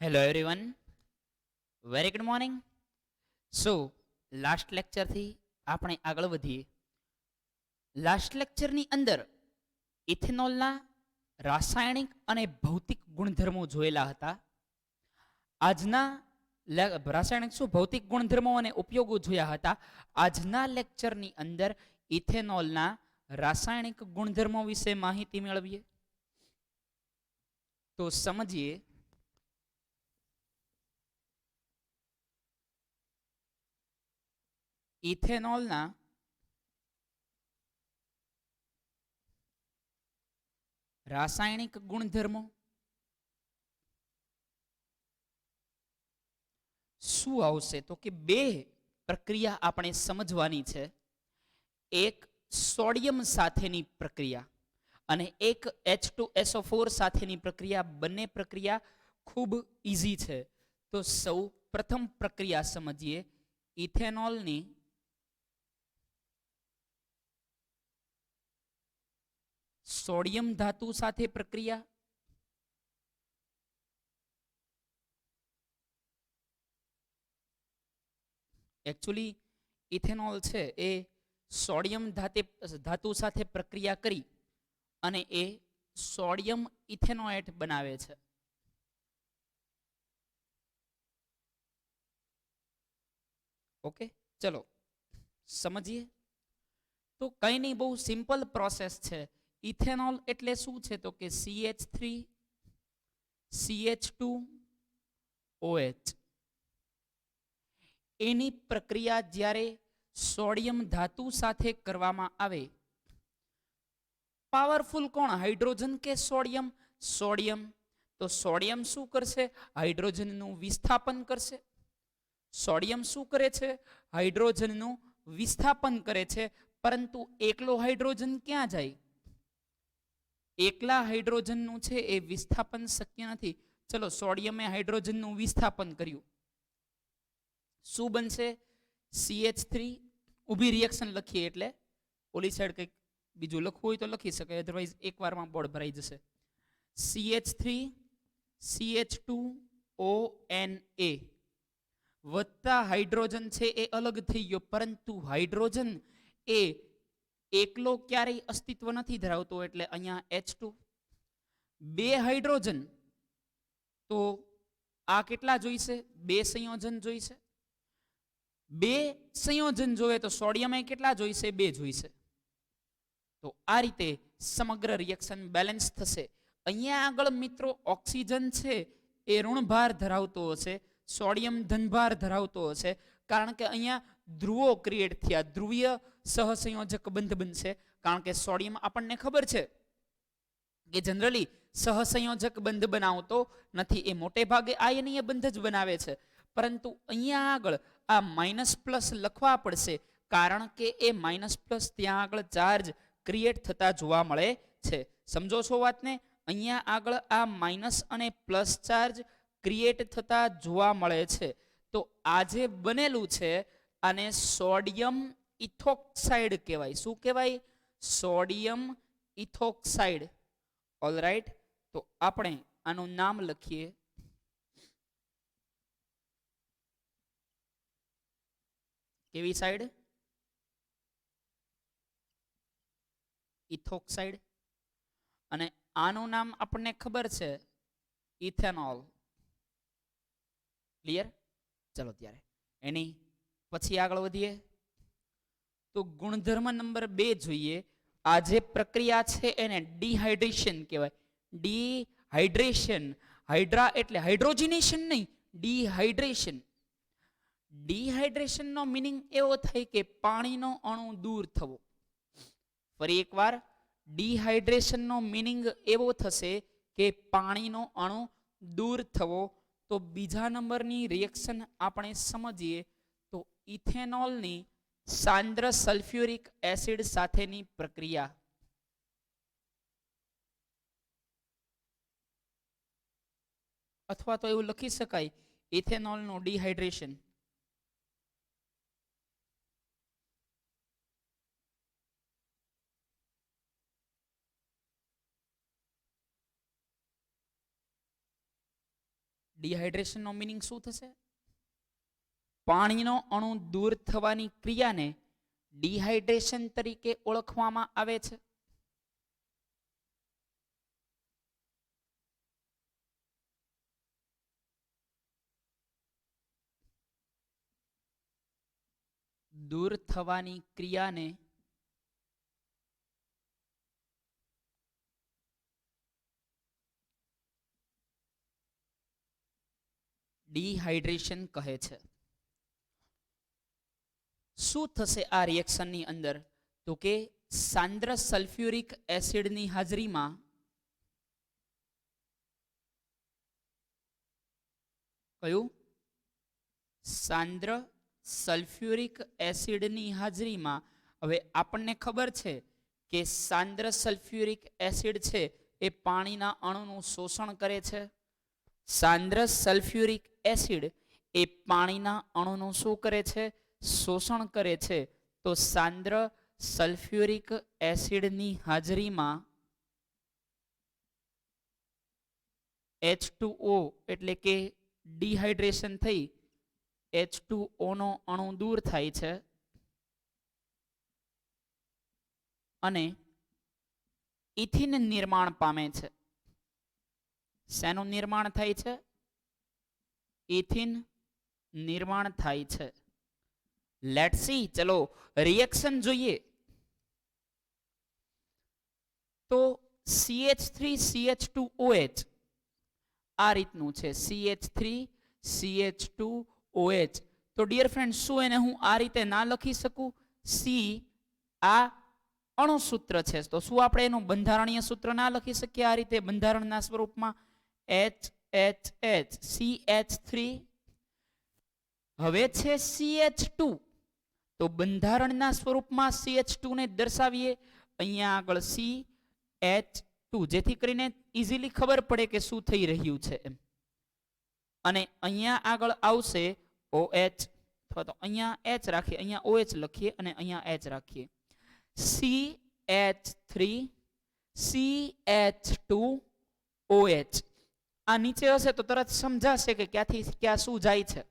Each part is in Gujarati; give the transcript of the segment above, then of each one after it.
Hello everyone, very good morning. So last લેક્ચરથી આપણે આગળ વધીએ. લાસ્ટ લેક્ચરની અંદર ઇથેનોલના રાસાયણિક અને ભૌતિક ગુણધર્મો જોયેલા હતા. આજના રાસાયણિક શું ભૌતિક ગુણધર્મો અને ઉપયોગો જોયા હતા. આજના લેક્ચરની અંદર ઇથેનોલના રાસાયણિક ગુણધર્મો વિશે માહિતી મેળવીએ. તો સમજીએ. ઇથેનોલના રાસાયણિક ગુણધર્મો શું આવશે? તો કે બે પ્રક્રિયા આપણે સમજવાની છે. એક સોડિયમ સાથેની પ્રક્રિયા અને એક H2SO4 સાથેની પ્રક્રિયા. બંને પ્રક્રિયા ખૂબ ઈઝી છે. તો સૌ પ્રથમ પ્રક્રિયા સમજીએ ઇથેનોલની સોડિયમ ધાતુ સાથે પ્રક્રિયા. એકચ્યુઅલી ઇથેનોલ છે એ સોડિયમ ધાતુ સાથે પ્રક્રિયા કરી અને એ સોડિયમ ઇથેનોએટ બનાવે છે. ઓકે, ચલો સમજીએ. તો કઈ નહીં, બહુ સિમ્પલ પ્રોસેસ છે. ઇથેનોલ એટલે શું છે? તો કે CH3 CH2 OH. એની પ્રક્રિયા જ્યારે સોડિયમ ધાતુ સાથે કરવામાં આવે, પાવરફુલ કોણ, હાઇડ્રોજન કે સોડિયમ? સોડિયમ. તો સોડિયમ શું કરશે? હાઇડ્રોજનનું વિસ્થાપન કરશે. સોડિયમ શું કરે છે? હાઇડ્રોજનનું વિસ્થાપન કરે છે. પરંતુ એકલો હાઇડ્રોજન ક્યાં જાય? એકલા હાઇડ્રોજનનું છે એ વિસ્થાપન શક્ય નથી. ચલો, સોડિયમે હાઇડ્રોજનનું વિસ્થાપન કર્યું. શું બનશે? CH3. ઊભી રિએક્શન લખીએ એટલે ઓલી સાઈડ કંઈક બીજું લખવું હોય તો લખી શકાય, અધરવાઇઝ એકવારમાં બોર્ડ ભરાઈ જશે. CH3 CH2ONA વત્તા હાઇડ્રોજન છે એ અલગ થઈ ગયો, પરંતુ હાઇડ્રોજન એ એકલો ક્યારેય અસ્તિત્વ નથી ધરાવતો, એટલે અહીંયા H2. બે હાઇડ્રોજન, તો આ કેટલા જોઈશે? બે સંયોજન જોઈશે. બે સંયોજન જોવે તો સોડિયમ કેટલા જોઈશે? બે જોઈશે. તો આ રીતે સમગ્ર રિએક્શન બેલેન્સ થશે. અહીંયા આગળ મિત્રો ઓક્સિજન છે એ ઋણભાર ધરાવતો હશે, સોડિયમ ધનભાર ધરાવતો હશે, કારણ કે અહીંયા ધ્રુવો ક્રિએટ થયા, ધ્રુવીય સહસંયોજક બંધ બનશે. કારણ કે સોડિયમ આપણને ખબર છે કે જનરલી સહસંયોજક બંધ બનાવતો નથી, એ મોટે ભાગે આયનીય બંધ જ બનાવે છે. પરંતુ અહીંયા આગળ આ માઇનસ પ્લસ લખવા પડશે, કારણ કે એ માઇનસ પ્લસ ત્યાં આગળ ચાર્જ ક્રિએટ થતા જોવા મળે છે. સમજો છો વાતને? અહીંયા આગળ આ માઇનસ અને પ્લસ ચાર્જ ક્રિએટ થતા જોવા મળે છે. તો આ જે બનેલું છે આને સોડિયમ ઇથોક્સાઇડ કહેવાય. શું કહેવાય? સોડિયમ ઇથોક્સાઇડ. ઓલરાઈટ, તો આપણે આનું નામ લખીએ કેવી સાઈડ? ઇથોક્સાઇડ. અને આનું નામ આપણને ખબર છે, ઇથેનોલ. ક્લિયર? ચલો ત્યારે એની પછી આગળ વધીએ. તો ગુણધર્મ નંબર 2 જોઈએ. આ જે પ્રક્રિયા છે એને ડિહાઇડ્રેશન કહેવાય. ડિહાઇડ્રેશન. હાઇડ્રા એટલે હાઇડ્રોજનેશન નહીં, ડિહાઇડ્રેશન. ડિહાઇડ્રેશનનો મિનિંગ એવો થાય કે પાણીનો અણુ દૂર થવો. ફરી એકવાર, ડિહાઇડ્રેશનનો મિનિંગ એવો થશે કે પાણીનો અણુ દૂર થવો. તો બીજા નંબરની રિએક્શન આપણે સમજીએ તો ઇથેનોલની સાંદ્ર સલ્ફ્યુરિક એસિડ સાથેની પ્રક્રિયા. અથવા તો એવું લખી શકાય, ઇથેનોલનું ડિહાઇડ્રેશન. ડિહાઇડ્રેશનનો મીનિંગ શું થશે? પાણીનો અણુ દૂર થવાની ક્રિયાને ડિહાઇડ્રેશન તરીકે ઓળખવામાં આવે છે. દૂર થવાની ક્રિયાને ડિહાઇડ્રેશન કહે છે. શું થશે આ રિએક્શનની અંદર? તો કે સાંદ્ર સલ્ફ્યુરિક એસિડની હાજરીમાં કયું? સાંદ્ર સલ્ફ્યુરિક એસિડની હાજરીમાં. હવે આપણને ખબર છે કે સાંદ્ર સલ્ફ્યુરિક એસિડ છે એ પાણીના અણુનું શોષણ કરે છે. સાંદ્ર સલ્ફ્યુરિક એસિડ એ પાણીના અણુનું શું કરે છે? શોષણ કરે છે. તો સાંદ્ર સલ્ફ્યુરિક એસિડની હાજરીમાં H2O એટલે કે ડિહાઇડ્રેશન થઈ H2O નો અણુ દૂર થાય છે અને ઇથિન નિર્માણ પામે છે. શેનું નિર્માણ થાય છે? ઇથિન નિર્માણ થાય છે. લેટ્સ સી, ચલો રિએક્શન જોઈએ. તો CH3CH2OH આ રીતનું છે. CH3CH2OH. તો ડિયર ફ્રેન્ડ, શું એને હું આ રીતે ના લખી શકું? સી આ અણુસૂત્ર છે, તો શું આપણે એનું બંધારણીય સૂત્ર ના લખી શકીએ આ રીતે બંધારણના સ્વરૂપમાં? HHH CH3. હવે છે CH2, તો બંધારણના સ્વરૂપમાં CH2 ને દર્શાવીએ અહીંયા આગળ CH2, જેથી કરીને ઇઝીલી ખબર પડે કે શું થઈ રહ્યું છે એમ. અને અહીંયા આગળ આવશે OH, અથવા તો અહીંયા H રાખીએ, અહીંયા OH લખીએ અને અહીંયા H રાખીએ. CH3 CH2OH. આ નીચે હશે તો તરત સમજાશે કે ક્યાંથી ક્યાં શું જાય છે.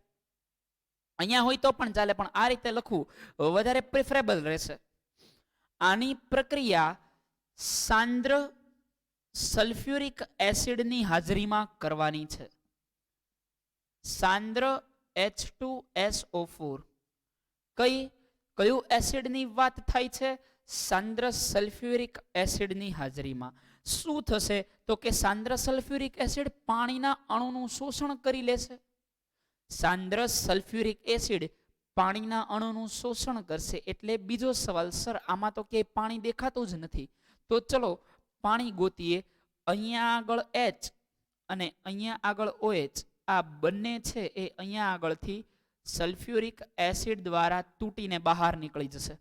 અહીંયા હોય તો પણ ચાલે, પણ આ રીતે લખવું વધારે પ્રિફરેબલ રહેશે. આની પ્રક્રિયા સાંદ્ર સલ્ફ્યુરિક એસિડની હાજરીમાં કરવાની છે. સાંદ્ર H2SO4. કયું એસિડની વાત થાય છે? સાંદ્ર સલ્ફ્યુરિક એસિડની હાજરીમાં. શું થશે? તો કે સાંદ્ર સલ્ફ્યુરિક એસિડ પાણીના અણુનું શોષણ કરી લેશે. સાંદ્ર સલ્ફ્યુરિક એસિડ પાણીના અણુનું શોષણ કરશે. એટલે બીજો સવાલ, સર આમાં તો ક્યાંય પાણી દેખાતું જ નથી. તો ચલો પાણી ગોતીએ. અહીંયા આગળ H અને અહીંયા આગળ OH, આ બંને છે એ અહીંયા આગળથી સલ્ફ્યુરિક એસિડ દ્વારા તૂટીને બહાર નીકળી જશે.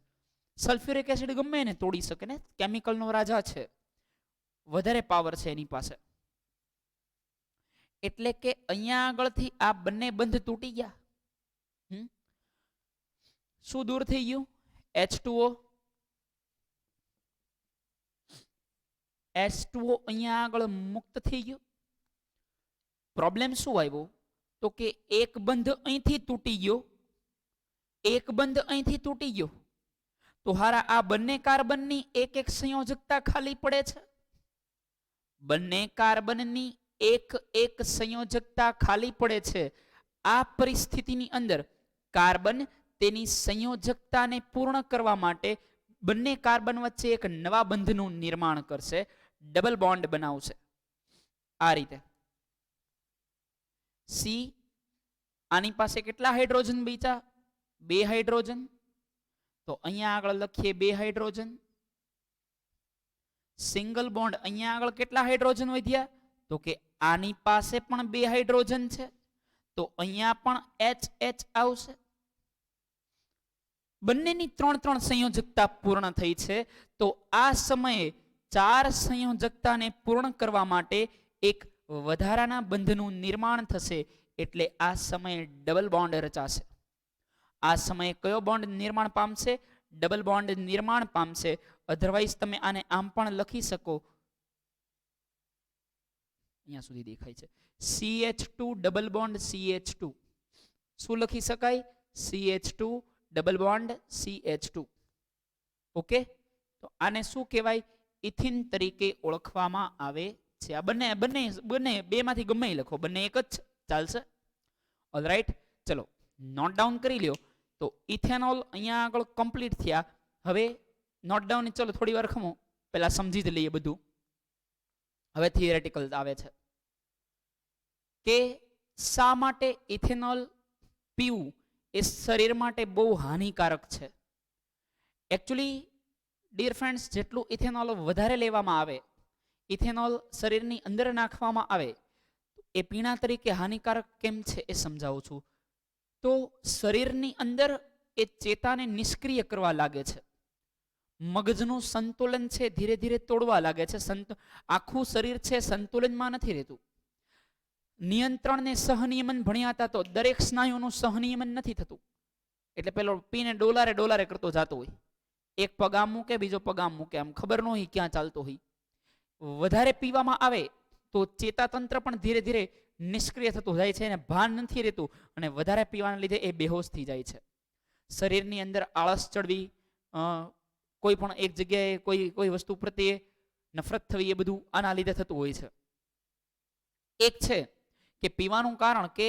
સલ્ફ્યુરિક એસિડ ગમે એને તોડી શકે ને, કેમિકલનો રાજા છે, વધારે પાવર છે એની પાસે. એટલે કે અહીંયા આગળથી આ બંને બંધ તૂટી ગયા. શું દૂર થઈ ગયું? H2O. H2O અહીંયા આગળ મુક્ત થઈ ગયું. પ્રોબ્લેમ શું આવ્યો? તો કે એક બંધ અહીંથી તૂટી ગયો, એક બંધ અહીંથી તૂટી ગયો. તો હારા આ બંને કાર્બનની એક એક સંયોજકતા ખાલી પડે છે. બંને કાર્બનની એક એક સંયોજકતા ખાલી પડે છે. આ પરિસ્થિતિની અંદર કાર્બન તેની સંયોજકતાને પૂર્ણ કરવા માટે બંને કાર્બન વચ્ચે એક નવા બંધનું નિર્માણ કરશે, ડબલ બોન્ડ બનાવશે આ રીતે. સી, આની પાસે કેટલા હાઇડ્રોજન બચ્યા? 2 હાઇડ્રોજન. તો અહીંયા આગળ લખીએ 2 હાઇડ્રોજન. સિંગલ બોન્ડ અહીંયા આગળ કેટલા હાઇડ્રોજન વધ્યા? તો કે આની પાસે પણ 2 હાઇડ્રોજન છે, તો અહીંયા પણ HH આવશે. બંનેની 3-3 સંયોજકતા પૂર્ણ થઈ છે. તો આ સમયે 4 સંયોજકતાને પૂર્ણ કરવા માટે એક વધારાના બંધનું નિર્માણ થશે. એટલે આ સમયે ડબલ બોન્ડ રચાશે. આ સમયે કયો બોન્ડ નિર્માણ પામશે? ડબલ બોન્ડ નિર્માણ પામશે. અધરવાઇઝ તમે આને આમ પણ લખી શકો, અહીંયા સુધી દેખાય છે. CH2 ડબલ બોન્ડ CH2 શું લખી શકાય? CH2 double bond CH2. Okay, તો આને શું કહેવાય? ઇથિન તરીકે ઓળખવામાં આવે છે. આ બંને બંને બંને બેમાંથી ગમે લખો, બંને એક જ ચાલશે. ઓલરાઈટ, ચલો નોટ ડાઉન કરી લ્યો. તો ઇથેનોલ અહીંયા આગળ કમ્પ્લીટ થયા. હવે નોટ ડાઉન ચલો થોડી વાર ખમો, પહેલા સમજી જ લઈએ બધું. હવે થિયરેટિકલ આવે છે કે શા માટે ઇથેનોલ પીવું એ શરીર માટે બહુ હાનિકારક છે. એકચ્યુઅલી ડિયર ફ્રેન્ડ્સ, જેટલું ઇથેનોલ વધારે લેવામાં આવે, ઇથેનોલ શરીરની અંદર નાખવામાં આવે, એ પીણા તરીકે હાનિકારક કેમ છે એ સમજાવું છું. તો શરીરની અંદર એ ચેતાને નિષ્ક્રિય કરવા લાગે છે. મગજનું સંતુલન છે ધીરે ધીરે તોડવા લાગે છે. આખું શરીર છે સંતુલનમાં નથી રહેતું. નિયંત્રણ ને સહનિયમન ભણ્યા હતા તો દરેક સ્નાયુનું સહનિયમન નથી થતું. એટલે પેલો પીને ડોલારે ડોલારે કરતો જતો હોય, એક પગ આમ મૂકે બીજો પગ આમ મૂકે, આમ ખબર ન હોય ક્યાં ચાલતો હોય. વધારે પીવામાં આવે તો ચેતાતંત્ર પણ ધીરે ધીરે નિષ્ક્રિય થતું જાય છે અને ભાન નથી રહેતું, અને વધારે પીવાના લીધે એ બેહોશ થઈ જાય છે. શરીરની અંદર આળસ ચડવી, કોઈ પણ એક જગ્યાએ કોઈ વસ્તુ પ્રત્યે નફરત થવી, એ બધું આના લીધે થતું હોય છે. એક છે કે પીવાનું કારણ કે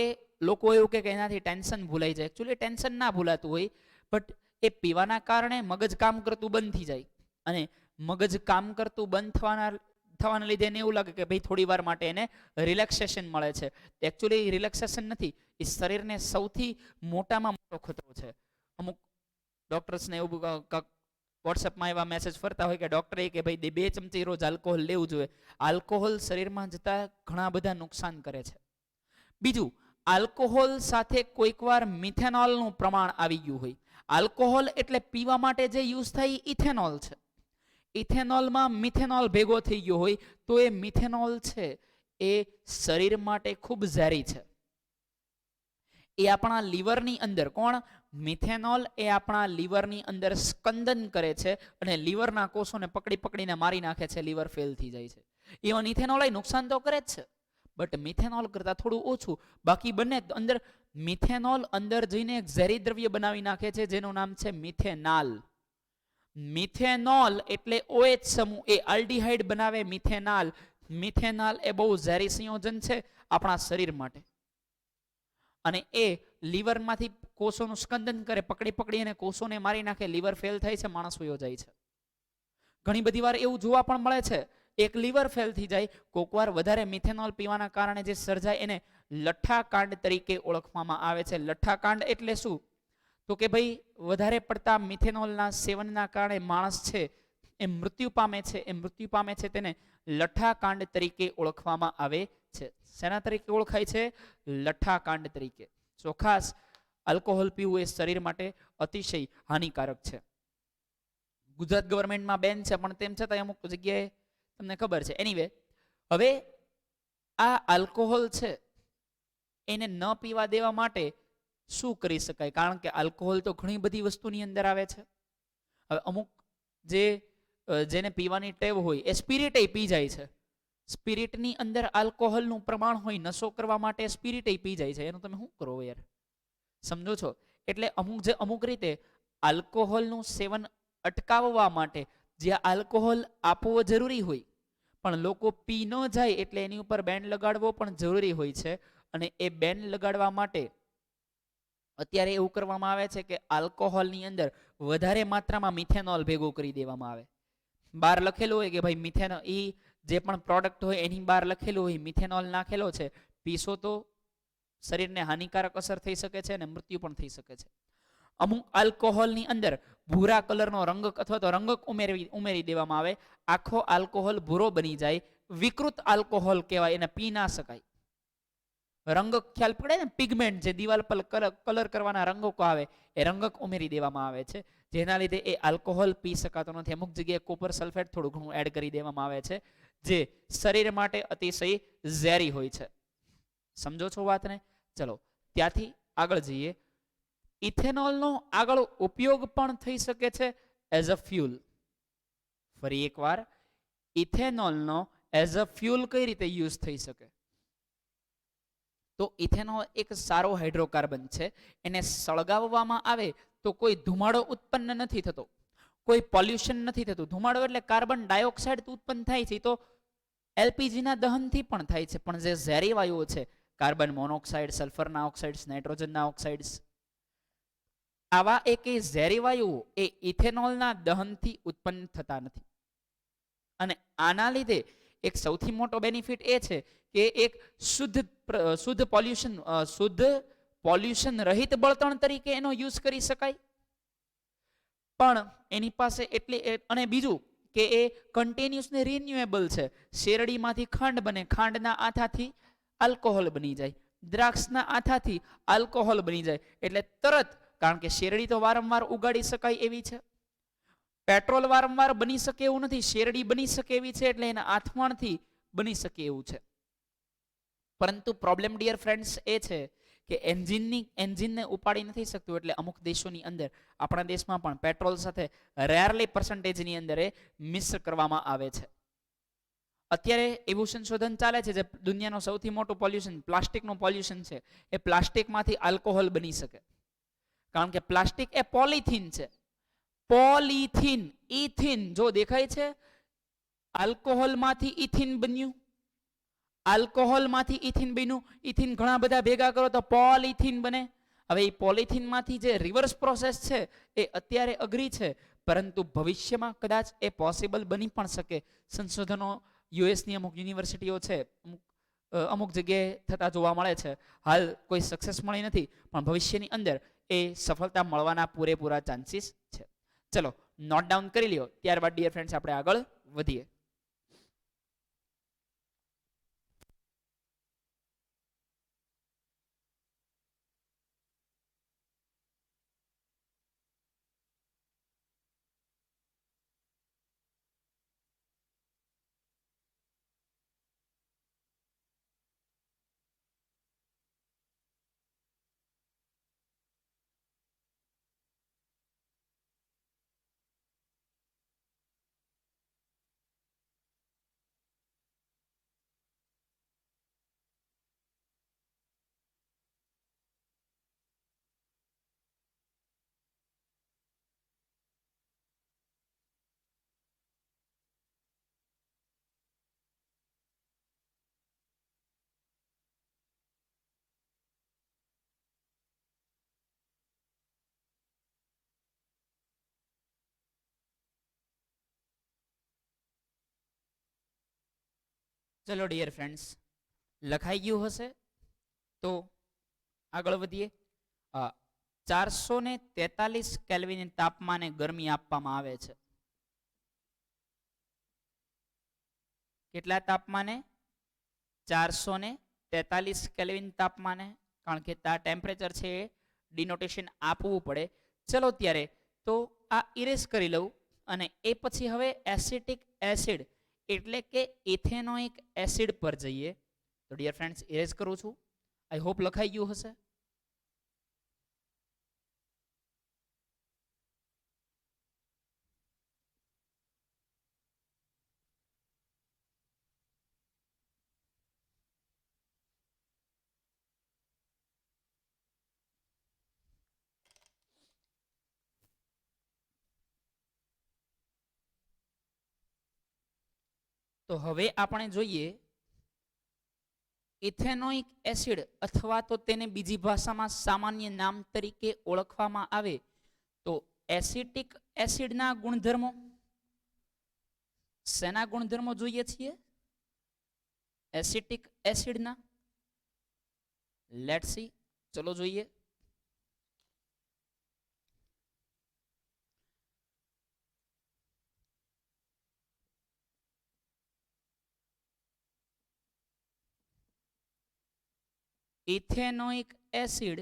લોકો એવું કે એનાથી ટેન્શન ભૂલાઈ જાય. એકચ્યુઅલી ટેન્શન ના ભૂલાતું હોય, બટ એ પીવાના કારણે મગજ કામ કરતું બંધ થઈ જાય, અને મગજ કામ કરતું બંધ થવાના લીધે એને એવું લાગે કે ભાઈ થોડી વાર માટે એને રિલેક્સેશન મળે છે. એકચ્યુઅલી રિલેક્સેશન નથી, એ શરીરને સૌથી મોટામાં મોટો ખતરો છે. અમુક ડોક્ટર્સને એવું વોટ્સએપમાં એવા મેસેજ ફરતા હોય કે ડોક્ટરે કે ભાઈ 2 ચમચી રોજ આલ્કોહોલ લેવું જોઈએ. આલ્કોહોલ શરીરમાં જતા ઘણા બધા નુકસાન કરે છે. બીજું, આલ્કોહોલ સાથે કોઈક વાર મિથેનોલનું પ્રમાણ આવી ગયું હોય. આલ્કોહોલ એટલે પીવા માટે જે યુઝ થાય ઇથેનોલ છે. ઇથેનોલમાં મિથેનોલ ભેગો થઈ ગયો હોય તો એ મિથેનોલ છે એ શરીર માટે ખૂબ ઝેરી છે. એ આપણા લીવરની અંદર, કોણ? મિથેનોલ એ આપણા લીવરની અંદર સ્કંદન કરે છે અને લીવરના કોષોને પકડીને મારી નાખે છે. લીવર ફેલ થઈ જાય છે. ઇવન ઇથેનોલ નુકસાન તો કરે જ છે, બટ મિથેનોલ કરતા થોડું ઓછું. બાકી બંને અંદર, મિથેનોલ અંદર જઈને એક ઝેરી દ્રવ્ય બનાવી નાખે છે જેનું નામ છે મિથેનાલ. મિથેનોલ એટલે OH સમૂહ, એ આલ્ડીહાઇડ બનાવે મિથેનાલ. મિથેનાલ એ બહુ ઝેરી સંયોજન છે આપણા શરીર માટે, અને એ લીવરમાંથી કોષોનું સ્કંદન કરે, પકડી અને કોષોને મારી નાખે. લીવર ફેલ થાય છે, માણસ વયો જાય છે. ઘણી બધી વાર એવું જોવા પણ મળે છે, એક લીવર ફેલ થઈ જાય. કોક વાર વધારે મિથેનોલ પીવાના કારણે જે સર્જાય એને લઠ્ઠાકાંડ તરીકે ઓળખવામાં આવે છે. લઠ્ઠાકાંડ એટલે શું? તો કે ભાઈ વધારે પડતા મિથેનોલના સેવનના કારણે માણસ છે એ મૃત્યુ પામે છે. એ મૃત્યુ પામે છે તેને લઠ્ઠાકાંડ તરીકે ઓળખવામાં આવે છે. શેના તરીકે ઓળખાય છે? લઠ્ઠાકાંડ તરીકે. સો ખાસ આલ્કોહોલ પીવું એ શરીર માટે અતિશય હાનિકારક છે. ગુજરાત ગવર્મેન્ટમાં બેન છે, પણ તેમ છતાં અમુક જગ્યાએ તમને ખબર છે. એનીવે, હવે આ આલ્કોહોલ છે એને ન પીવા દેવા માટે શું કરી શકાય? કારણ કે આલ્કોહોલ તો ઘણી બધી વસ્તુની અંદર આવે છે. હવે અમુક જેને પીવાની ટેવ હોય એ સ્પિરિટ પી જાય છે. સ્પિરિટની અંદર આલ્કોહોલનું પ્રમાણ હોય, નશો કરવા માટે સ્પિરિટ પી જાય છે. એનું તમે શું કરો યાર? સમજો છો? એટલે અમુક રીતે આલ્કોહોલનું સેવન અટકાવવા માટે જે આલ્કોહોલ આપવો જરૂરી હોય પણ લોકો પી ન જાય એટલે એની ઉપર બેન લગાડવો પણ જરૂરી હોય છે. અને એ બેન લગાડવા માટે અત્યારે એવું કરવામાં આવે છે કે આલ્કોહોલની અંદર વધારે માત્રામાં મિથેનોલ ભેગો કરી દેવામાં આવે. બહાર લખેલું હોય કે ભાઈ મિથેનોલ, એ જે પણ પ્રોડક્ટ હોય એની બહાર લખેલું હોય મિથેનોલ નાખેલો છે, પીશો તો શરીરને હાનિકારક અસર થઈ શકે છે અને મૃત્યુ પણ થઈ શકે છે. અમુક આલ્કોહોલની અંદર ભૂરા કલરનો રંગક અથવા તો રંગક ઉમેરી દેવામાં આવે. આખો આલ્કોહોલ ભૂરો બની જાય. વિકૃત આલ્કોહોલ કહેવાય, એને પી ના શકાય. રંગક ખ્યાલ પડે ને? પિગમેન્ટ, જે દિવાલ પર કલર કરવાના રંગકો આવે, એ રંગક ઉમેરી દેવામાં આવે છે, જેના લીધે એ આલ્કોહોલ પી શકાતો નથી. અમુક જગ્યાએ કોપર સલ્ફેટ થોડું ઘણું એડ કરી દેવામાં આવે છે, જે શરીર માટે અતિશય ઝેરી હોય છે. સમજો છો વાતને? ચલો ત્યાંથી આગળ જઈએ. ઇથેનોલનો આગળ ઉપયોગ પણ થઈ શકે છે એઝ અ ફ્યુલ. ફરી એકવાર, ઇથેનોલનો એઝ અ ફ્યુલ કઈ રીતે યુઝ થઈ શકે? તો ઇથેનોલ એક સારો હાઇડ્રોકાર્બન છે. એને સળગાવવામાં આવે તો કોઈ ધુમાડો ઉત્પન્ન નથી થતો, કોઈ પોલ્યુશન નથી થતું. ધુમાડો એટલે કાર્બન ડાયોક્સાઇડ ઉત્પન્ન થાય છે, તો એલપીજીના દહનથી પણ થાય છે. પણ જે ઝેરી વાયુઓ છે, કાર્બન મોનોક્સાઇડ, સલ્ફરના ઓક્સાઇડ્સ, નાઇટ્રોજનના ઓક્સાઇડ્સ, આવા એકેય ઝેરી વાયુઓ એ ઇથેનોલના દહનથી ઉત્પન્ન થતા નથી. અને આના લીધે એક સૌથી મોટો બેનિફિટ એ છે કે એક શુદ્ધ પોલ્યુશન રહિત બળતણ તરીકે એનો યુઝ કરી શકાય. પણ એની પાસે એટલી, અને બીજું કે એ કન્ટિન્યુઅસલી રિન્યુએબલ છે. શેરડીમાંથી ખાંડ બને, ખાંડના આથાથી આલ્કોહોલ બની જાય, દ્રાક્ષના આથાથી આલ્કોહોલ બની જાય. એટલે તરત, કારણ કે શેરડી તો વારંવાર ઉગાડી શકાય એવી છે, પેટ્રોલ વારંવાર બની શકે એવું નથી, શેરડી બની શકે એવી છે, એટલે એના આથમણથી બની શકે એવું છે. પરંતુ પ્રોબ્લેમ ડિયર ફ્રેન્ડ્સ એ છે કે એન્જિનને ઉપાડી નથી શકતું. એટલે અમુક દેશોની અંદર, આપણા દેશમાં પણ પેટ્રોલ સાથે રેરલી પર્સન્ટેજની અંદર એ મિક્સ કરવામાં આવે છે. અત્યારે એવું સંશોધન ચાલે છે, જે દુનિયાનો સૌથી મોટું પોલ્યુશન, પ્લાસ્ટિકનું પોલ્યુશન છે, એ પ્લાસ્ટિકમાંથી આલ્કોહોલ બની શકે. કારણ કે પ્લાસ્ટિક એ પોલિથીન છે. પોલિથીન, ઇથિન જો દેખાય છે, આલ્કોહોલમાંથી ઇથિન બન્યું, આલ્કોહોલમાંથી ઇથિન બન્યું. ઇથિન ઘણા બધા ભેગા કરો તો પોલિથીન બને. હવે એ પોલિથીનમાંથી જે રિવર્સ પ્રોસેસ છે એ અત્યારે અઘરી છે, પરંતુ ભવિષ્યમાં કદાચ એ પોસિબલ બની પણ શકે. સંશોધનો યુએસની અમુક યુનિવર્સિટીઓ છે, અમુક જગ્યાએ થતા જોવા મળે છે. હાલ કોઈ સક્સેસ મળી નથી, પણ ભવિષ્યની અંદર એ સફળતા મળવાના પૂરેપૂરા ચાન્સીસ છે. ચલો નોટ ડાઉન કરી લ્યો, ત્યારબાદ ડિયર ફ્રેન્ડ્સ આપણે આગળ વધીએ. ચલો ડિયર ફ્રેન્ડ્સ, લખાઈ ગયું હશે તો આગળ વધીએ. 443 કેલ્વિન તાપમાને ગરમી આપવામાં આવે છે. કેટલા તાપમાને? 443 કેલ્વિન તાપમાને, કારણ કે આ ટેમ્પરેચર છે એ ડિનોટેશન આપવું પડે. ચલો ત્યારે તો આ ઇરેઝ કરી લઉં, અને એ પછી હવે એસિટિક એસિડ એટલે કે ઇથેનોઇક એસિડ પર જઈએ. તો ડિયર ફ્રેન્ડ્સ ઇરેઝ કરું છું. આઈ હોપ લખાઈ ગયું હશે. તો હવે આપણે જોઈએ ઇથેનોઇક એસિડ, અથવા તો તેને બીજી ભાષામાં સામાન્ય નામ તરીકે ઓળખવામાં આવે તો એસિટિક એસિડના ગુણધર્મો. શેના ગુણધર્મો જોઈએ છીએ? એસિટિક એસિડના. લેટ્સ સી, ચલો જોઈએ. ઇથેનોઇક એસિડ,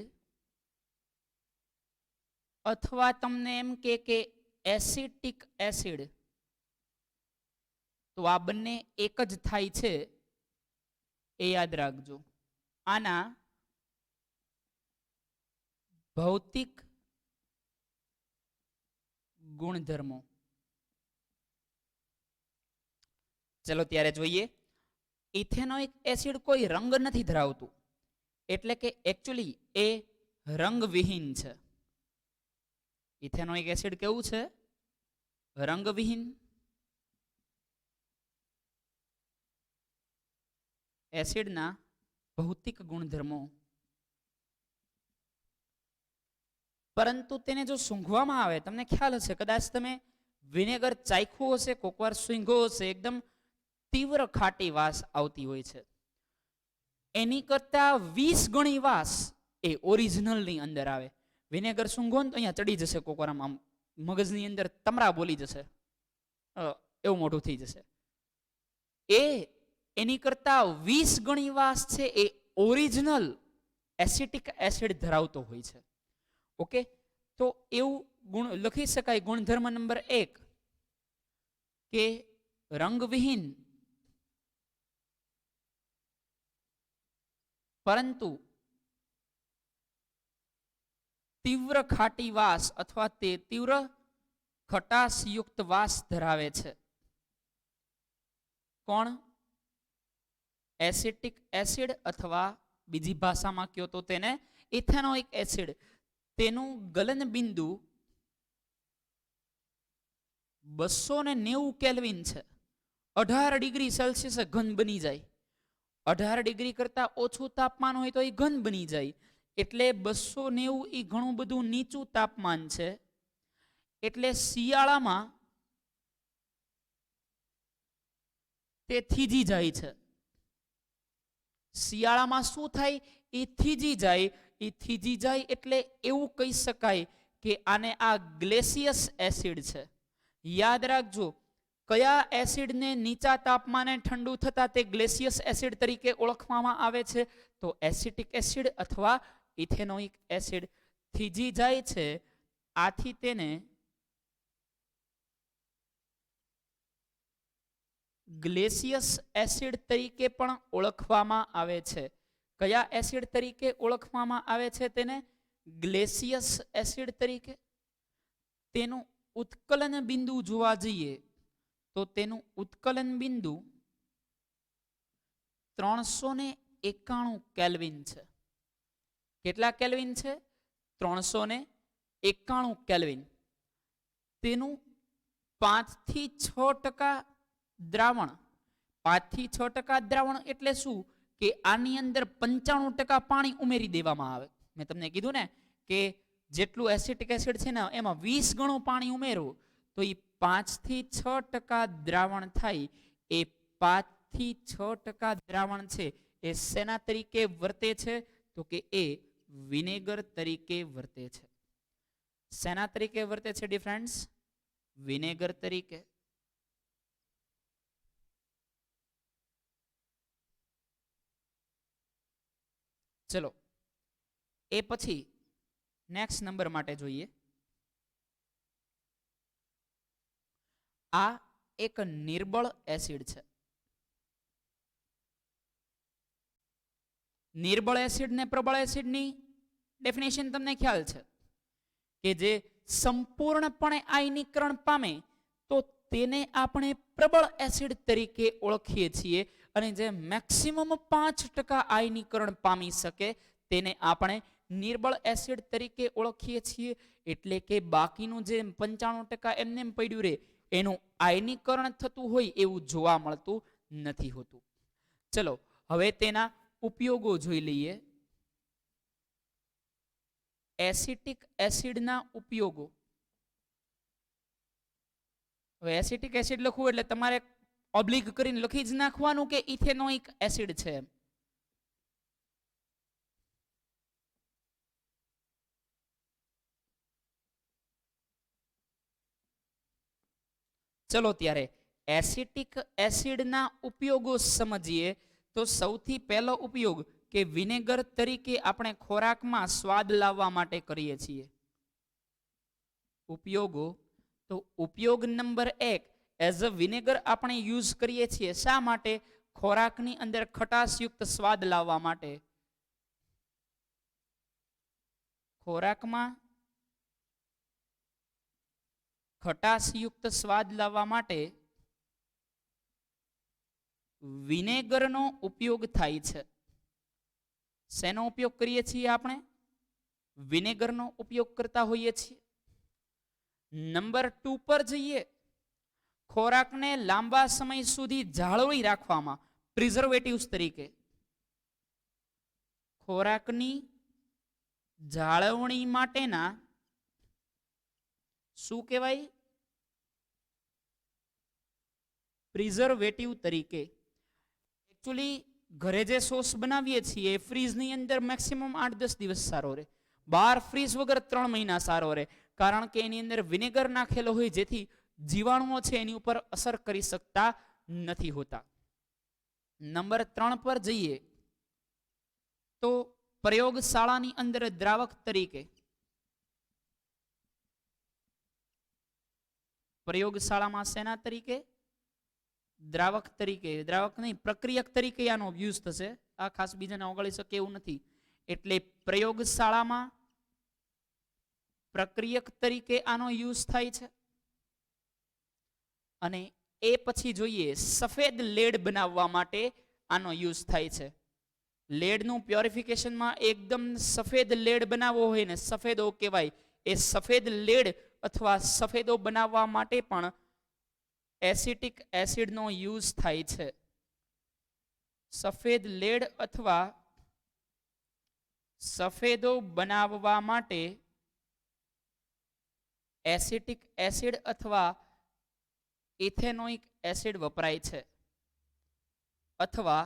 અથવા તમને એમ કે એસિટિક એસિડ, તો આ બંને એક જ થાય છે, એ યાદ રાખજો. આના ભૌતિક ગુણધર્મો ચલો ત્યારે જોઈએ. ઇથેનોઇક એસિડ કોઈ રંગ નથી ધરાવતું, એટલે કે એકચ્યુઅલી એ રંગવિહીન છે. ઇથેનોઇક એસિડ કેવું છે? રંગવિહીન. એસિડના ભૌતિક ગુણધર્મો. પરંતુ તેને જો સૂંઘવામાં આવે, તમને ખ્યાલ હશે, કદાચ તમે વિનેગર ચાખ્યું હશે, કોકવાર સૂંઘો હશે, એકદમ તીવ્ર ખાટી વાસ આવતી હોય છે. એની કરતા 20 ગણી વાસ એ ઓરિજિનલની અંદર આવે. વિનેગર સૂંઘો ને તો અહીંયા ચડી જશે, કોકવાર આમ મગજની અંદર તમરા બોલી જશે, એવું મોટું થઈ જશે. એની કરતા 20 ગણી વાસ છે એ ઓરિજિનલ એસિટિક એસિડ ધરાવતો હોય છે. ઓકે, તો એવું ગુણ લખી શકાય. ગુણધર્મ નંબર 1 કે રંગવિહીન પરંતુ તીવ્ર ખાટી વાસ અથવા તે તીવ્ર ખટાશયુક્ત વાસ ધરાવે છે. કોણ? એસિટિક એસિડ, અથવા બીજી ભાષામાં કહો તો તેને ઇથેનોઇક એસિડ. તેનું ગલન બિંદુ 290 કેલ્વિન છે. 18 ડિગ્રી સેલ્સિયસ ઘન બની જાય. 18 ડિગ્રી કરતા ઓછું તાપમાન હોય તો એ ઘન બની જાય. એટલે 290 એ ઘણું બધું નીચું તાપમાન છે. એટલે શિયાળામાં તે થીજી જાય છે. શિયાળામાં શું થાય? એ થીજી જાય. એ થીજી જાય એટલે એવું કહી શકાય કે આને આ ગ્લેસિયસ એસિડ છે. યાદ રાખજો, કયા એસિડને નીચા તાપમાને ઠંડુ થતા તે ગ્લેસિયસ એસિડ તરીકે ઓળખવામાં આવે છે? તો એસિટિક એસિડ અથવા ઇથેનોઇક એસિડ થીજી જાય છે. આથી તેને ગ્લેસિયસ એસિડ તરીકે પણ ઓળખવામાં આવે છે. કયા એસિડ તરીકે ઓળખવામાં આવે છે? તેને ગ્લેસિયસ એસિડ તરીકે. તેનું ઉત્કલન બિંદુ જોવા જઈએ તો તેનું ઉત્કલન બિંદુ 391 કેલ્વિન છે. કેટલા કેલ્વિન છે? 391 કેલ્વિન. તેનું 5 થી 6% દ્રાવણ. 5 થી 6% દ્રાવણ એટલે શું? કે આની અંદર 95% પાણી ઉમેરી દેવામાં આવે. મેં તમને કીધું ને કે જેટલું એસિટિક એસિડ છે ને એમાં 20 ગણું પાણી ઉમેરો તો એ 5 થી 6% દ્રાવણ થાય. એ 5 થી 6% દ્રાવણ છે એ શેના તરીકે વર્તે છે? તો કે એ વિનેગર તરીકે વર્તે છે. શેના તરીકે વર્તે છે ડિયર ફ્રેન્ડ્સ? વિનેગર તરીકે. ચલો એ પછી નેક્સ્ટ નંબર માટે જોઈએ. આ એક નિર્બળ એસિડ છે. નિર્બળ એસિડ ને પ્રબળ એસિડની ડેફિનેશન તમને ખ્યાલ છે કે જે સંપૂર્ણપણે આયનીકરણ પામે તો તેને આપણે પ્રબળ એસિડ તરીકે ઓળખીએ છીએ, અને જે મેક્સિમમ 5% આયનીકરણ પામી શકે તેને આપણે નિર્બળ એસિડ તરીકે ઓળખીએ છીએ. એટલે કે બાકીનું જે 95% એમને પડ્યું રહે એનું આયનીકરણ થતું હોય એવું જોવા મળતું નથી હોતું. ચલો હવે તેના ઉપયોગો જોઈ લઈએ. એસિટિક એસિડના ઉપયોગો. હવે એસિટિક એસિડ લખવું એટલે તમારે ઓબ્લિક કરીને લખી જ નાખવાનું કે ઇથેનોઇક એસિડ છે. ચલો ત્યારે એસિટિક એસિડના ઉપયોગો સમજીએ. તો સૌથી પહેલો ઉપયોગ કે વિનેગર તરીકે આપણે ખોરાકમાં સ્વાદ લાવવા માટે કરીએ છીએ. ઉપયોગો. તો ઉપયોગ નંબર 1 એઝ અ વિનેગર આપણે યુઝ કરીએ છીએ. શા માટે? ખોરાકની અંદર ખટાશયુક્ત સ્વાદ લાવવા માટે. ખોરાકમાં ખટાશયુક્ત સ્વાદ લાવવા માટે વિનેગરનો ઉપયોગ થાય છે. શેનો ઉપયોગ કરીએ છીએ આપણે? વિનેગરનો ઉપયોગ કરતા હોઈએ છીએ. નંબર 2 પર જઈએ. ખોરાકને લાંબા સમય સુધી જાળવી રાખવામાં પ્રિઝર્વેટિવ્સ તરીકે, ખોરાકની જાળવણી માટેના શું કહેવાય? પ્રિઝર્વેટિવ તરીકે. એકચ્યુઅલી ઘરે જે સોસ બનાવીએ છીએ એ ફ્રીઝની અંદર મેક્સિમમ 8-10 દિવસ સારો રહે. બહાર ફ્રીઝ વગર 3 મહિના સારો રહે, કારણ કે એની અંદર વિનેગર નાખેલો હોય, જેથી જીવાણુઓ છે એની ઉપર અસર કરી શકતા નથી હોતા. નંબર 3 પર જઈએ તો પ્રયોગશાળાની અંદર દ્રાવક તરીકે, પ્રયોગશાળામાં શેના તરીકે? દ્રાવક તરીકે, દ્રાવક નહીં, પ્રક્રિયક તરીકે આનો યુઝ થશે. આ ખાસ બીજાને ઓગાળી શકે એવું નથી. એટલે પ્રયોગશાળામાં પ્રક્રિયક તરીકે આનો યુઝ થાય છે. અને એ પછી જોઈએ સફેદ લેડ બનાવવા માટે આનો યુઝ થાય છે. લેડનું પ્યોરિફિકેશનમાં એકદમ સફેદ લેડ બનાવવો હોય ને, સફેદો કહેવાય, એ સફેદ લેડ અથવા સફેદો બનાવવા માટે પણ એસિટિક એસિડનો યુઝ થાય છે. સફેદ લેડ અથવા સફેદો બનાવવા માટે એસિટિક એસિડ અથવા ઇથેનોઇક એસિડ વપરાય છે. અથવા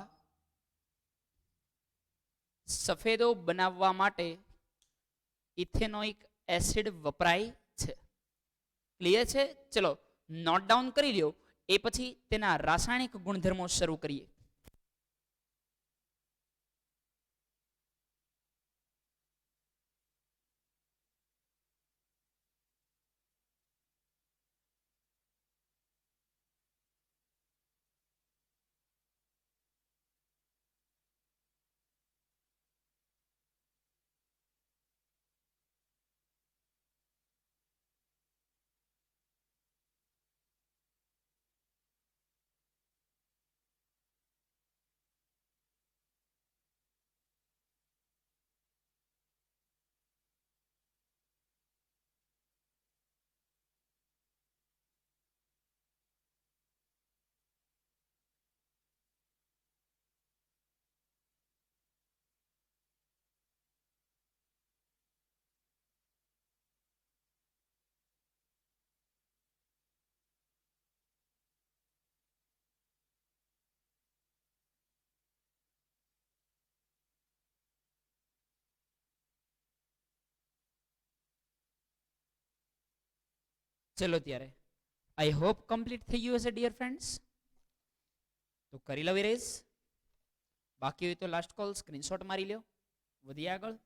સફેદો બનાવવા માટે ઇથેનોઇક એસિડ વપરાય છે. ક્લિયર છે? ચલો નોટ ડાઉન કરી લ્યો, એ પછી તેના રાસાયણિક ગુણધર્મો શરૂ કરીએ. ચલો ત્યારે આઈ હોપ કમ્પ્લીટ થઈ ગયું હશે ડિયર ફ્રેન્ડ્સ. તો કરી લો ઇરેઝ. બાકી હોય તો લાસ્ટ કોલ સ્ક્રીનશોટ મારી લ્યો. વધીએ આગળ.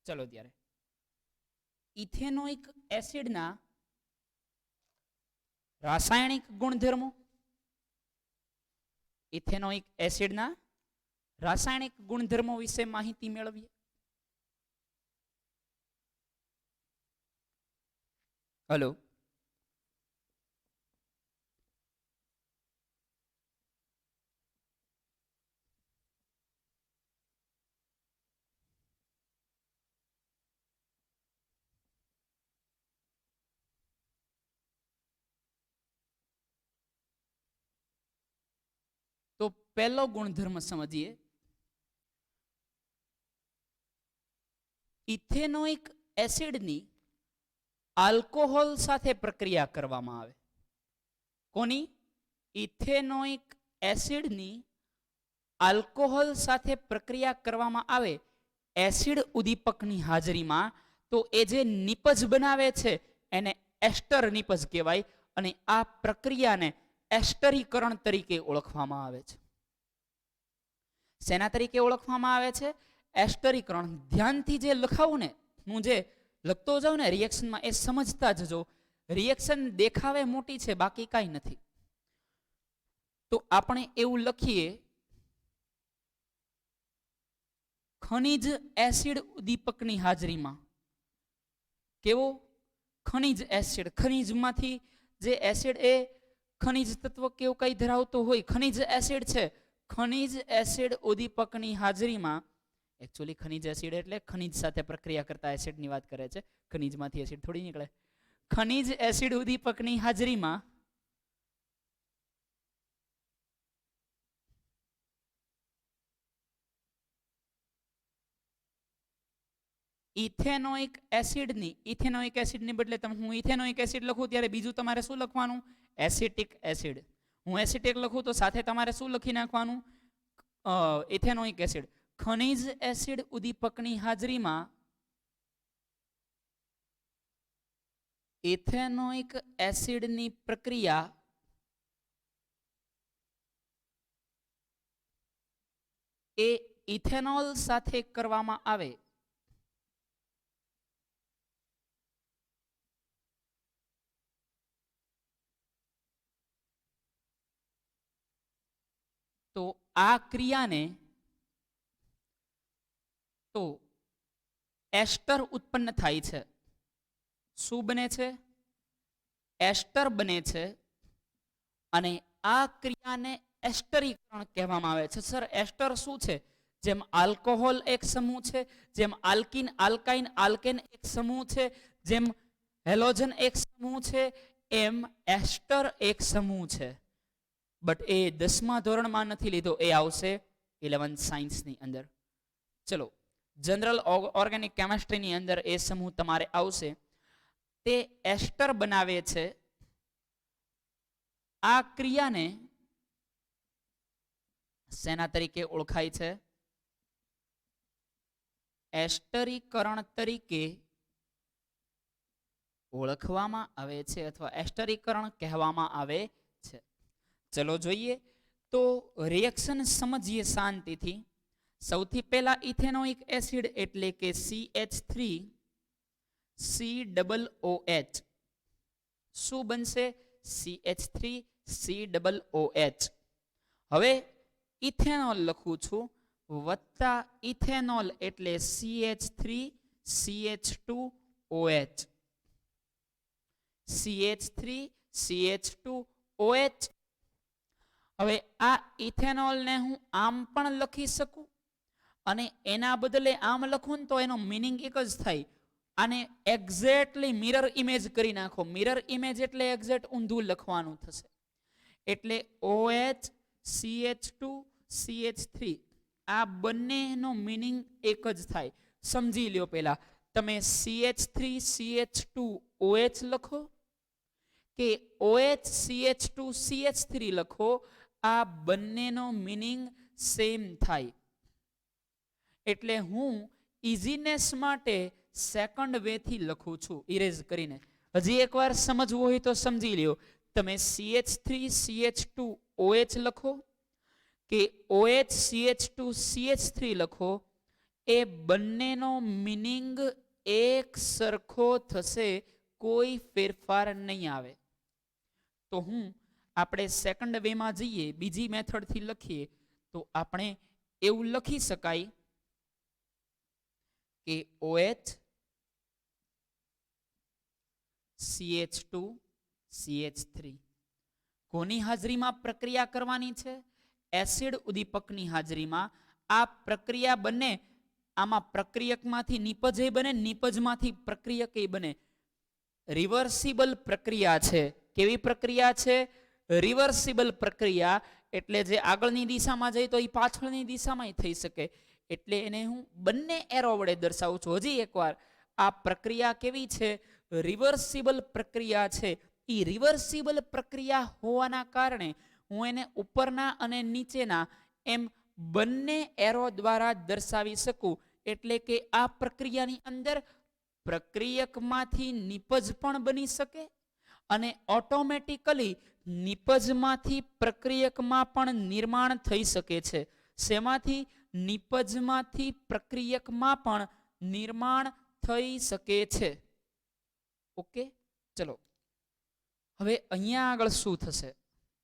ચલો ત્યારે ઇથેનોઇક એસિડના રાસાયણિક ગુણધર્મો, ઇથેનોઇક એસિડના રાસાયણિક ગુણધર્મો વિશે માહિતી મેળવીએ. હલો, તો પહેલો ગુણધર્મ સમજીએ. ઇથેનોઇક એસિડની આલ્કોહોલ સાથે પ્રક્રિયા કરવામાં આવે. કોની? ઇથેનોઇક એસિડની આલ્કોહોલ સાથે પ્રક્રિયા કરવામાં આવે એસિડ ઉદ્દીપકની હાજરીમાં, તો એ જે નિપજ બનાવે છે એને એસ્ટર નિપજ કહેવાય અને આ પ્રક્રિયાને એસ્ટરીકરણ તરીકે ઓળખવામાં આવે છે. શેના તરીકે ઓળખવામાં આવે છે? એસ્ટરીકરણ. ધ્યાનથી જે લખાવું ને, હું જે લખતો જાઉં ને રિએક્શનમાં, એ સમજતા જજો. રિએક્શન દેખાવે મોટી છે, બાકી કાંઈ નથી. તો આપણે એવું લખીએ, ખનિજ એસિડ ઉદ્દીપકની હાજરીમાં. કેવો? ખનિજ એસિડ. ખનિજમાંથી જે એસિડ એ ખનિજ તત્વ કેવું કઈ ધરાવતો હોય, ખનિજ એસિડ છે. ખનિજ એસિડ ઉદ્દીપકની હાજરીમાં, એકચ્યુઅલી ખનિજ એસિડ એટલે ખનિજ સાથે પ્રક્રિયા કરતા એસિડની વાત કરે છે. ખનિજમાંથી એસિડ થોડી નીકળે. ખનિજ એસિડ ઉદ્દીપકની હાજરીમાં ઇથેનોઇક એસિડની બદલે હું ઇથેનોઇક એસિડ લખું ત્યારે બીજું તમારે શું લખવાનું? Acetic acid. હું એસિટિક લખું તો સાથે તમારે શું લખી નાખવાનું? Ethanoic acid. ખનિજ એસિડ ઉદ્દીપકની હાજરીમાં ઇથેનોઇક એસિડની પ્રક્રિયા એ ઇથેનોલ સાથે કરવામાં આવે તો આ ક્રિયાને તો એસ્ટર ઉત્પન્ન થાય છે. શું બને છે? એસ્ટર બને છે. અને આ ક્રિયાને એસ્ટરીકરણ કહેવામાં આવે છે. સર, એસ્ટર શું છે? જેમ આલ્કોહોલ એક સમૂહ છે, જેમ આલ્કીન, આલ્કાઇન, આલ્કેન એક સમૂહ છે, જેમ હેલોજન એક સમૂહ છે, એમ એસ્ટર એક સમૂહ છે. બટ એ 10મા ધોરણમાં નથી લીધો, એ આવશે 11th સાયન્સની અંદર. ચલો, જનરલ ઓર્ગેનિક કેમિસ્ટ્રીની અંદર એ સમૂહ તમારે આવશે. તે એસ્ટર બનાવે છે. આ ક્રિયાને શેના તરીકે ઓળખાય છે? એસ્ટરીકરણ તરીકે ઓળખવામાં આવે છે અથવા એસ્ટરીકરણ કહેવામાં આવે છે. ચલો જોઈએ તો રિએક્શન સમજીએ શાંતિથી. સૌથી પહેલા ઇથેનોઇક એસિડ એટલે કે CH3COOH. શું બનશે? CH3COOH. હવે ઇથેનોલ લખું છું વત્તા ઇથેનોલ એટલે CH3CH2OH. CH3CH2OH. હવે આ ઇથેનોલને હું આમ પણ લખી શકું અને એના બદલે આમ લખું ને તો એનો મીનિંગ એક જ થાય. આને એક્ઝેક્ટલી મિરર ઇમેજ કરી નાખો. મિરર ઇમેજ એટલે એક્ઝેક્ટ ઊંધું લખવાનું થશે. એટલે OH CH2 CH3 આ બંનેનો મીનિંગ એક જ થાય. સમજી લ્યો. પહેલા તમે CH3 CH2OH લખો કે OH CH2 CH3 લખો, આ બંનેનો મીનિંગ સેમ થાય. એટલે હું ઇઝીનેસ માટે સેકન્ડ વે થી લખું છું, ઇરેઝ કરીને. હજી એકવાર સમજવું હોય તો સમજી લ્યો. તમે CH3 CH2OH લખો કે OH CH2 CH3 લખો, એ બંનેનો મીનિંગ એક સરખો થશે, કોઈ ફેરફાર નહીં આવે. તો આપણે સેકન્ડ વેમાં જઈએ, બીજી મેથડથી લખીએ તો આપણે એવું લખી શકાય કે OH CH2 CH3 કોની હાજરીમાં પ્રક્રિયા કરવાની છે? એસિડ ઉદ્દીપકની હાજરીમાં. આ પ્રક્રિયા બને, આમાં પ્રક્રિયકમાંથી નિપજ બને, નિપજમાંથી પ્રક્રિયક બને. રિવર્સિબલ પ્રક્રિયા છે. કેવી પ્રક્રિયા છે? રિવર્સિબલ પ્રક્રિયા. એટલે જે આગળની દિશામાં જાય તો એ પાછળની દિશામાં થઈ શકે. એટલે એને હું બંને એરો વડે દર્શાવું છું. હજી એકવાર, આ પ્રક્રિયા કેવી છે? રિવર્સિબલ પ્રક્રિયા છે. એ રિવર્સિબલ પ્રક્રિયા હોવાના કારણે હું એને ઉપરના અને નીચેના એમ બંને એરો દ્વારા દર્શાવી શકું. એટલે કે આ પ્રક્રિયાની અંદર પ્રક્રિયકમાંથી નિપજ પણ બની શકે અને ઓટોમેટિકલી નિપજમાંથી પ્રક્રિયકમાં પણ નિર્માણ થઈ શકે છે. શેમાંથી? નિપજમાંથી પ્રક્રિયકમાં પણ નિર્માણ થઈ શકે છે. ઓકે, ચલો હવે અહીંયા આગળ શું થશે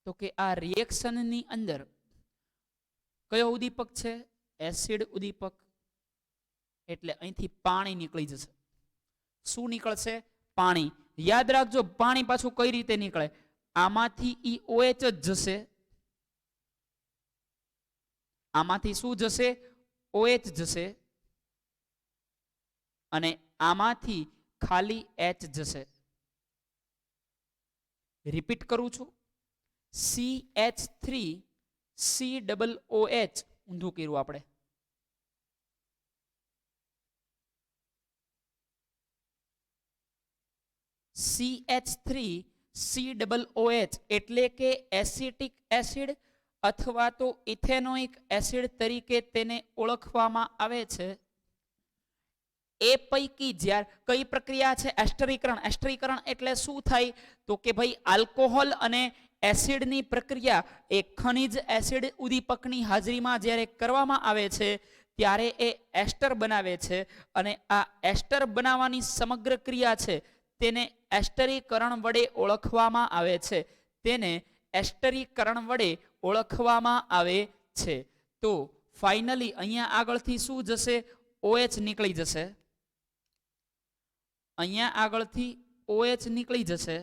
તો કે આ રિએક્શનની અંદર કયો ઉદ્દીપક છે? એસિડ ઉદ્દીપક. એટલે અહીંથી પાણી નીકળી જશે. શું નીકળશે? પાણી. યાદ રાખજો, પાણી પાછું કઈ રીતે નીકળે? આમાંથી ઈ OH જ જશે. આમાંથી શું જશે? OH જશે અને આમાંથી ખાલી H જશે. રિપીટ કરું છું, CH3COOH ઊંધું કર્યું આપણે. CH3COOH એટલે કે એસિટિક એસિડ અથવા તો ઇથેનોઇક એસિડ તરીકે તેને ઓળખવામાં આવે છે. એ પૈકી જ્યારે કઈ પ્રક્રિયા છે? એસ્ટરીકરણ. એસ્ટરીકરણ એટલે શું થાય તો કે ભાઈ આલ્કોહોલ અને એસિડની પ્રક્રિયા એ ખનિજ એસિડ ઉદ્દીપકની હાજરીમાં જ્યારે કરવામાં આવે છે ત્યારે એ એસ્ટર બનાવે છે અને આ એસ્ટર બનાવવાની સમગ્ર ક્રિયા છે તેને એસ્ટરીકરણ વડે ઓળખવામાં આવે છે. તેને એસ્ટરીકરણ વડે ઓળખવામાં આવે છે. તો ફાઇનલી અહીંયા આગળથી શું જશે? OH નીકળી જશે. અહીંયા આગળથી OH નીકળી જશે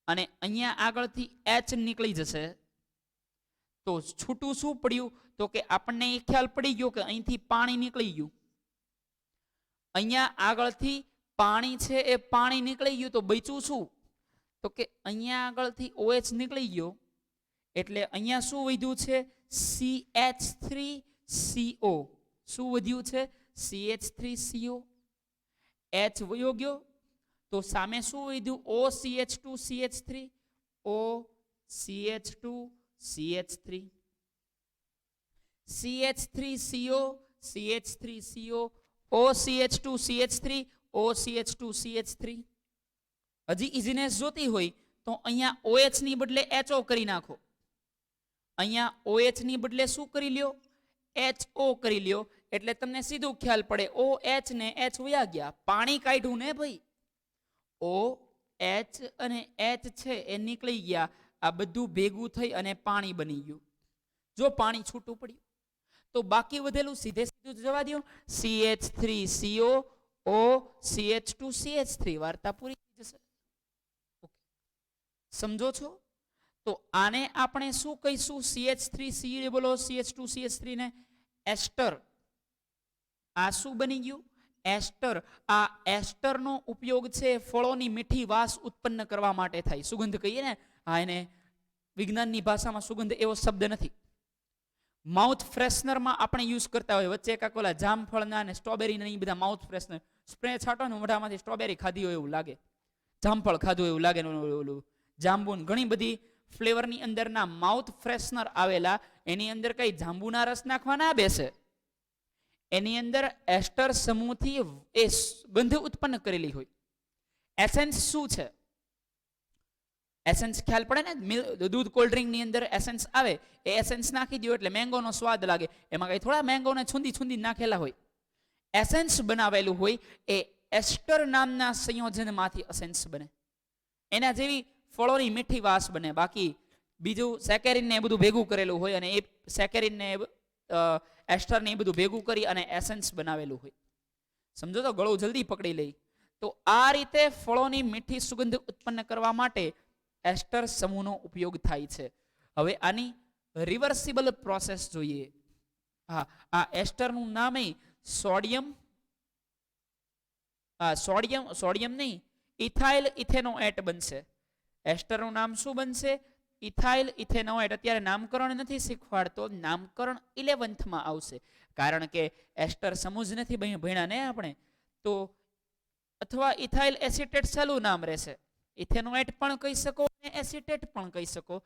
અને અહીંયા આગળથી H નીકળી જશે. તો છૂટું શું પડ્યું તો કે આપણને એ ખ્યાલ પડી ગયો કે અહીંથી પાણી નીકળી ગયું. અહીંયા આગળથી પાણી છે એ પાણી નીકળી ગયું તો બચ્યું શું તો કે અહીંયા આગળથી OH નીકળી ગયો એટલે અહીંયા શું વધ્યું છે? CH3CO. શું વધ્યું છે? CH3CO. H વયો ગયો તો સામે શું વધ્યું? OCH2CH3. OCH2CH3. CH3CO CH3CO OCH2CH3 OCH2CH3. હજી ઇઝીનેસ જોતી હોય તો અહીંયા OH ની બદલે HO કરી નાખો. અહીંયા OH ની બદલે શું કરી લ્યો? HO કરી લ્યો એટલે તમને સીધું ખ્યાલ પડે. OH ને H વયા ગયા, પાણી કાઢ્યું ને ભાઈ. OH અને H છે એ નીકળી ગયા, આ બધું ભેગું થઈ અને પાણી બની ગયું. જો પાણી છૂટું પડ્યું તો બાકી વધેલું સીધે સીધું જવા દો. CH3CO OCH2CH3 વાર્તા પૂરી થઈ જશે. સમજો છો? તો આને આપણે શું કહીશું? CH3COOCH2CH3 ને એસ્ટર. આ શું બની ગયું? એસ્ટર. આ એસ્ટરનો ઉપયોગ છે ફળોની મીઠી વાસ ઉત્પન્ન કરવા માટે થાય. સુગંધ કહીએ ને, હા, એને વિજ્ઞાનની ભાષામાં સુગંધ એવો શબ્દ નથી. માઉથ ફ્રેશનરમાં આપણે યુઝ કરતા હોય. વચ્ચે એકાક ઓલા જામફળના અને સ્ટ્રોબેરીના એ બધા માઉથ ફ્રેશનર સ્પ્રે છાંટો ને મોઢામાંથી સ્ટ્રોબેરી ખાધી હોય એવું લાગે, જામફળ ખાધું એવું લાગે. ઓલું જાંબુન ઘણી બધી ફ્લેવરની અંદરના માઉથ ફ્રેશનર આવેલા, એની અંદર કઈ જાંબુના રસ નાખવા ના બેસે. એની અંદર એસ્ટર સમૂહથી એ ગંધ ઉત્પન્ન કરેલી હોય. એસેન્સ શું છે? એસેન્સ ખ્યાલ પડે ને, દૂધ કોલ્ડ ડ્રિંક ની અંદર એસેન્સ આવે, એ એસેન્સ નાખી દો એટલે મેંગોનો સ્વાદ લાગે. એમાં કઈ થોડા મેંગોને છૂંદી છૂંદી નાખેલા હોય. એસેન્સ બનાવેલું હોય એ એસ્ટર નામના સંયોજનમાંથી એસેન્સ બને. એના જેવી ફળોની મીઠી વાસ બને. બાકી બીજું સેકેરિન ને એ બધું ભેગું કરેલું હોય અને એ સેકેરિન ને એસ્ટર ને એ બધું ભેગું કરી અને એસેન્સ બનાવેલું હોય. સમજો તો? ગળું જલ્દી પકડી લઈ. તો આ રીતે ફળોની મીઠી સુગંધ ઉત્પન્ન કરવા માટે એસ્ટર સમૂહનો ઉપયોગ થાય છે. હવે આની રિવર્સિબલ પ્રોસેસ જોઈએ. હા, આ એસ્ટરનું નામ સોડિયમ સોડિયમ નહીં, ઇથાઇલ ઇથેનોએટ બનશે. એસ્ટરનું નામ શું બનશે? Ethyl ethanoate. અત્યારે નામકરણ નથી શીખવાડતો, નામકરણ 11th માં આવશે. કારણ કે એસ્ટર સમૂહ જ નથી ભણ્યા ને આપણે તો. અથવા ઇથાઇલ એસિટેટ ચાલુ નામ રહેશે. ઇથેનોએટ પણ કહી શકો અને એસિટેટ પણ કહી શકો.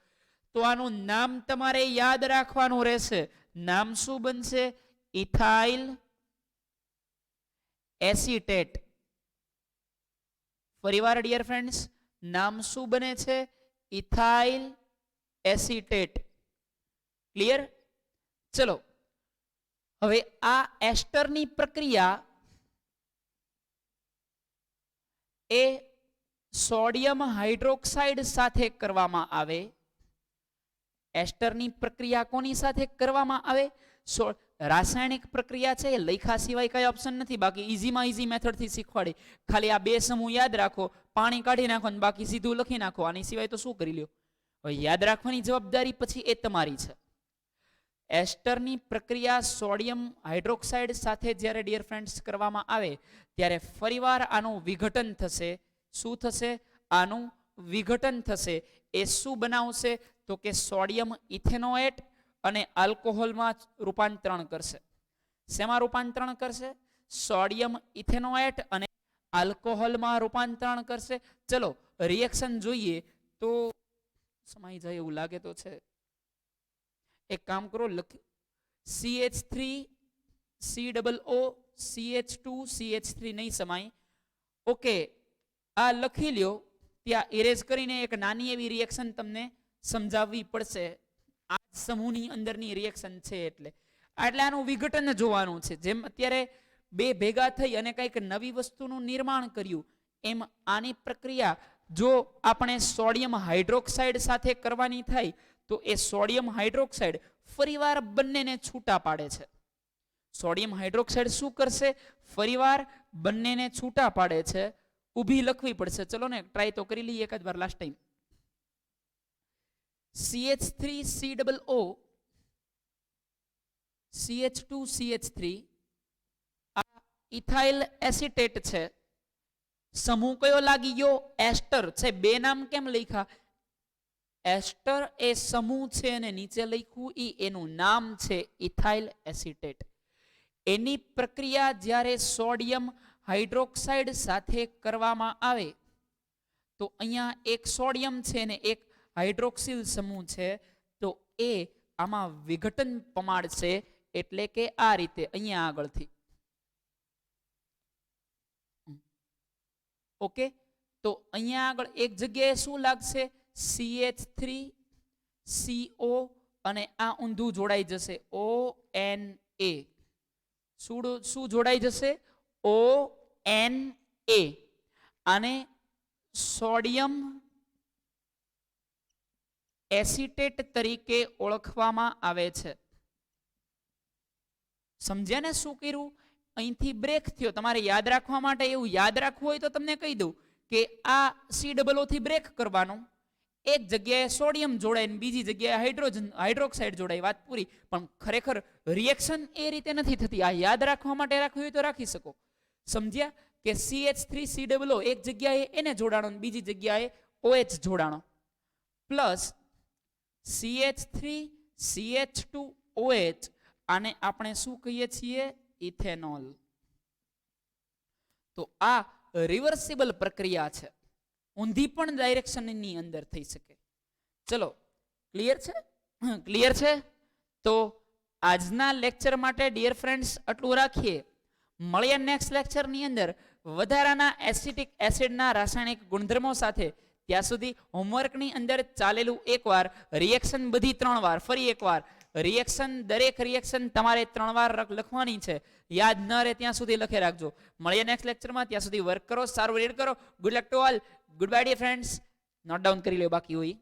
તો આનું નામ તમારે યાદ રાખવાનું રહેશે. નામ શું બનશે? Ethyl acetate. ફરીવાર ડિયર ફ્રેન્ડ્સ, નામ શું બને છે? Ethyl acetate. ક્લિયર? ચલો, હવે આ એસ્ટરની પ્રક્રિયા એ સોડિયમ હાઇડ્રોક્સાઇડ સાથે કરવામાં આવે. એસ્ટરની પ્રક્રિયા કોની સાથે કરવામાં આવે? રાસાયણિક પ્રક્રિયા છે, લખ્યા સિવાય કઈ ઓપ્શન નથી. બાકી ઈઝીમાં ઈઝી મેથડથી શીખવાડી. ખાલી આ બે સમૂહ યાદ રાખો, પાણી કાઢી નાખો અને બાકી સીધું લખી નાખો. આની સિવાય તો શું કરી લ્યો? હવે યાદ રાખવાની જવાબદારી પછી એ તમારી છે. એસ્ટરની પ્રક્રિયા સોડિયમ હાઇડ્રોક્સાઇડ સાથે જ્યારે ડિયર ફ્રેન્ડ્સ કરવામાં આવે ત્યારે ફરીવાર આનું વિઘટન થશે. શું થશે? આનું વિઘટન થશે. એ શું બનાવશે? તો કે સોડિયમ ઇથેનોએટ અને આલ્કોહોલમાં રૂપાંતરણ કરશે. શેમાં રૂપાંતરણ કરશે? સોડિયમ ઇથેનોએટ અને આલ્કોહોલમાં રૂપાંતરણ કરશે. ચલો રિએક્શન જોઈએ તો સમાઈ જાય એવું લાગે તો છે. એક કામ કરો, CH3 COO CH2 CH3 નહીં સમાય. ઓકે, આ લખી લ્યો. ત્યાં ઇરેઝ કરીને એક નાની એવી રિએક્શન તમને સમજાવવી પડશે. આ સમૂહની અંદરની રિએક્શન છે એટલે આનું વિઘટન જોવાનું છે. જેમ અત્યારે બે ભેગા થઈ અને કંઈક નવી વસ્તુનું નિર્માણ કર્યું, એમ આની પ્રક્રિયા જો આપણે સોડિયમ હાઇડ્રોક્સાઇડ સાથે કરવાની થાય તો એ સોડિયમ હાઇડ્રોક્સાઇડ ફરીવાર બંનેને છૂટા પાડે છે. સોડિયમ હાઇડ્રોક્સાઇડ શું કરશે? ફરીવાર બંનેને છૂટા પાડે છે. ઊભી લખવી પડશે. ચલો ને ટ્રાય તો કરી લઈએ એક જ વાર, last time. CH3COO CH2 CH3 આ ઇથાઇલ એસિટેટ છે. સમૂહ કયો લાગી ગયો? એસ્ટર છે. બે નામ કેમ લખ્યા? એસ્ટર એ સમૂહ છે અને નીચે લખ્યું ઈ એનું નામ છે ઇથાઇલ એસિટેટ. એની પ્રક્રિયા જ્યારે સોડિયમ હાઇડ્રોક્સાઇડ સાથે કરવામાં આવે તો અહીંયા એક સોડિયમ છે ને એક હાઇડ્રોક્સિલ સમૂહ છે, તો એ આમાં વિઘટન પમાડશે. એટલે કે આ રીતે અહીંયા આગળથી. ઓકે, તો અહીંયા આગળ એક જગ્યાએ શું લાગશે? CH3CO અને આ ઊંધું જોડાઈ જશે ONA. શું જોડાઈ જશે? ONA. આને સોડિયમ એસિટેટ તરીકે ઓળખવામાં આવે છે. સમજ્યા ને શું કર્યું? અહીંથી બ્રેક થયો. તમારે યાદ રાખવા માટે એવું યાદ રાખવું હોય તો તમને કહી દઉં કે આ COO થી બ્રેક કરવાનું. એક જગ્યાએ સોડિયમ જોડાય ને બીજી જગ્યાએ હાઇડ્રોક્સાઇડ જોડાય, વાત પૂરી. પણ ખરેખર રિએક્શન એ રીતે નથી થતી. આ યાદ રાખવા માટે રાખવું હોય તો રાખી શકો. સમજ્યા કે CH3COO એક જગ્યાએ એને જોડાણો ને બીજી જગ્યાએ OH જોડાણો, પ્લસ CH3CH2OH આને આપણે શું કહીએ છીએ? ઇથેનોલ. તો આ રિવર્સિબલ પ્રક્રિયા છે. ઊંધી પણ ડાયરેક્શનની અંદર થઈ શકે. ચલો, ક્લિયર છે? ક્લિયર છે? તો આજના લેક્ચર માટે ડિયર ફ્રેન્ડ્સ આટલું રાખીએ. મળીએ નેક્સ્ટ લેક્ચરની અંદર વધારાના એસિટિક એસિડના રાસાયણિક ગુણધર્મો સાથે. ત્યાં સુધી હોમવર્કની અંદર ચાલેલું એકવાર રિએક્શન બધી 3 વાર, ફરી એકવાર રિએક્શન, દરેક રિએક્શન તમારે 3 વાર લખવાની છે. યાદ ન રહે ત્યાં સુધી લખી રાખજો. મળીએ નેક્સ્ટ લેક્ચરમાં. ત્યાં સુધી વર્ક કરો, સારું રીડ કરો. Good luck to all. Goodbye dear friends. Note down કરી લો બાકી હોય.